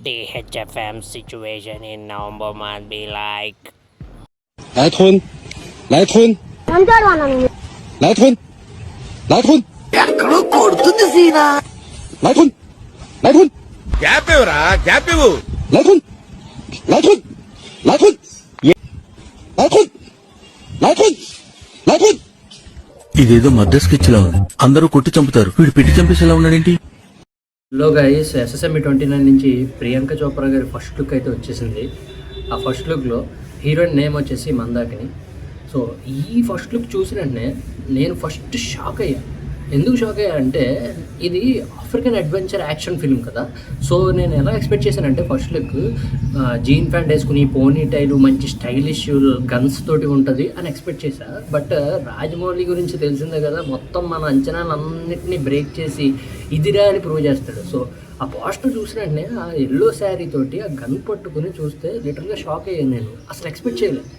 the HFM situation in November might be like 来吞，来吞，来吞，来吞， ఎక్కడో కొడుతుంది సీనా. 来吞，来吞， gap ఇవ్వరా, గ్యాప్ ఇవ్వు. 来吞，来吞，来吞，来吞，来吞，来吞。 ఇదేదో మద్ర స్కెచ్ లా ఉంది. అందరూ కొట్టి చంపుతారు, వీడు పెట్టి చంపేసేలా ఉన్నాడేంటి? లో గైస్ SSME 29 నుంచి ప్రియాంక చోప్రా గారి ఫస్ట్ లుక్ అయితే వచ్చేసింది. ఆ ఫస్ట్ లుక్లో హీరోయిన్ నేమ్ వచ్చేసి మందాకిని. సో ఈ ఫస్ట్ లుక్ చూసిన వెంటనే నేను ఫస్ట్ షాక్ అయ్యా. ఎందుకు షాక్ అయ్యా అంటే ఇది ఆఫ్రికన్ అడ్వెంచర్ యాక్షన్ ఫిల్మ్ కదా. సో నేను ఎలా ఎక్స్పెక్ట్ చేశానంటే ఫస్ట్ లుక్ జీన్ ప్యాంట్ వేసుకుని పోనీ టైలు మంచి స్టైలిష్ గన్స్ తోటి ఉంటుంది అని ఎక్స్పెక్ట్ చేశా. బట్ రాజమౌళి గురించి తెలిసిందే కదా, మొత్తం మన అంచనాలన్నింటినీ బ్రేక్ చేసి ఇదిరా అని ప్రూవ్ చేస్తాడు. సో ఆ పోస్టర్ చూసిన వెంటనే ఆ ఎల్లో శారీ తోటి ఆ గన్ పట్టుకుని చూస్తే లిటరల్గా షాక్ అయ్యాను. నేను అసలు ఎక్స్పెక్ట్ చేయలేదు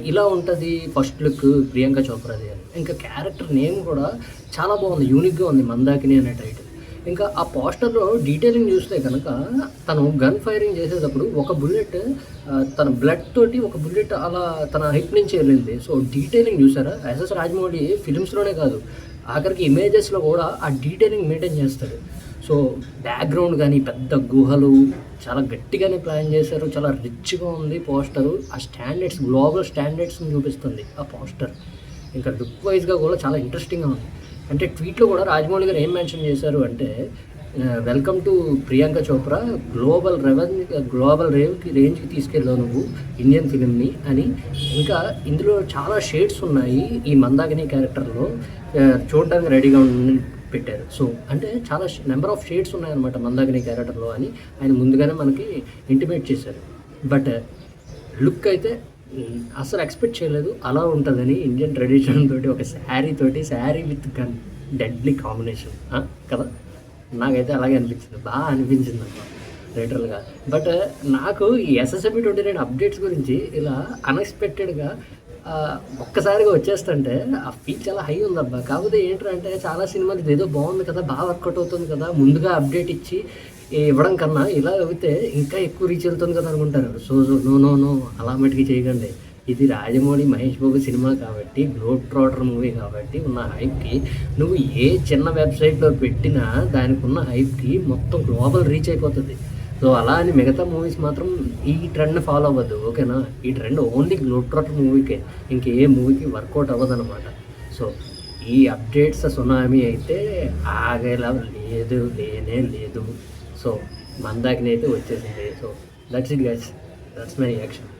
ఇలా ఉంటుంది ఫస్ట్ లుక్ ప్రియాంక చోప్రాది అని. ఇంకా క్యారెక్టర్ నేమ్ కూడా చాలా బాగుంది, యూనిక్గా ఉంది, మందాకిని అనే టైటిల్. ఇంకా ఆ పోస్టర్లో డీటెయిలింగ్ చూస్తే కనుక తను గన్ ఫైరింగ్ చేసేటప్పుడు ఒక బుల్లెట్ తన బ్లడ్ తోటి ఒక బుల్లెట్ అలా తన హిప్ నుంచి వెళ్ళింది. సో డీటెయిలింగ్ చూసారా? ఎస్ఎస్ రాజమౌళి ఫిలిమ్స్లోనే కాదు ఆఖరికి ఇమేజెస్లో కూడా ఆ డీటెయిలింగ్ మెయింటైన్ చేస్తాడు. సో బ్యాక్గ్రౌండ్ కానీ పెద్ద గుహలు చాలా గట్టిగానే ప్లాన్ చేశారు, చాలా రిచ్గా ఉంది పోస్టరు. ఆ స్టాండర్డ్స్ గ్లోబల్ స్టాండర్డ్స్ని చూపిస్తుంది ఆ పోస్టర్. ఇంకా లుక్ వైజ్గా కూడా చాలా ఇంట్రెస్టింగ్గా ఉంది. అంటే ట్వీట్లో కూడా రాజమౌళి గారు ఏం మెన్షన్ చేశారు అంటే welcome to Priyanka Chopra, global రేంజ్కి తీసుకెళ్ళావు నువ్వు ఇండియన్ ఫిలింని అని. ఇంకా ఇందులో చాలా షేడ్స్ ఉన్నాయి ఈ మందాకిని క్యారెక్టర్లో, చూడడానికి రెడీగా పెట్టారు. సో అంటే చాలా నెంబర్ ఆఫ్ షేడ్స్ ఉన్నాయన్నమాట మందాకిని క్యారెక్టర్లో అని ఆయన ముందుగానే మనకి ఇంటిమేట్ చేశారు. బట్ లుక్ అయితే అసలు ఎక్స్పెక్ట్ చేయలేదు అలా ఉంటుందని. ఇండియన్ ట్రెడిషన్ తోటి ఒక sari with gun, deadly combination కదా. నాకైతే అలాగే అనిపించింది, బాగా అనిపించింది అన్నమాట లిటరల్గా. బట్ నాకు ఈ SSME 29 అప్డేట్స్ గురించి ఇలా అన్ఎక్స్పెక్టెడ్గా ఒక్కసారిగా వచ్చేస్తుంటే ఆ ఫీల్ చాలా హై ఉందబ్బా. కాకపోతే ఏంటంటే చాలా సినిమాలు ఇదేదో బాగుంది కదా, బాగా వర్కౌట్ అవుతుంది కదా, ముందుగా అప్డేట్ ఇచ్చి ఇవ్వడం కన్నా ఇలా అయితే ఇంకా ఎక్కువ రీచ్ వెళ్తుంది కదా అనుకుంటారు. సో నో అలా మటుకి చేయకండి. ఇది రాజమౌళి మహేష్ బాబు సినిమా కాబట్టి, గ్లోబ్ ట్రాటర్ మూవీ కాబట్టి ఉన్న హైప్కి నువ్వు ఏ చిన్న వెబ్సైట్లో పెట్టినా దానికి ఉన్న హైప్కి మొత్తం గ్లోబల్ రీచ్ అయిపోతుంది. సో అలా అని మిగతా మూవీస్ మాత్రం ఈ ట్రెండ్ని ఫాలో అవ్వద్దు, ఓకేనా? ఈ ట్రెండ్ ఓన్లీ గ్లోబ్ ట్రాటర్ మూవీకే, ఇంకే మూవీకి వర్కౌట్ అవ్వదు అనమాట. సో ఈ అప్డేట్స్ సునామీ అయితే ఆగేలా లేనే లేదు. సో మందాకిని అయితే వచ్చేసింది. So that's it guys, that's my reaction.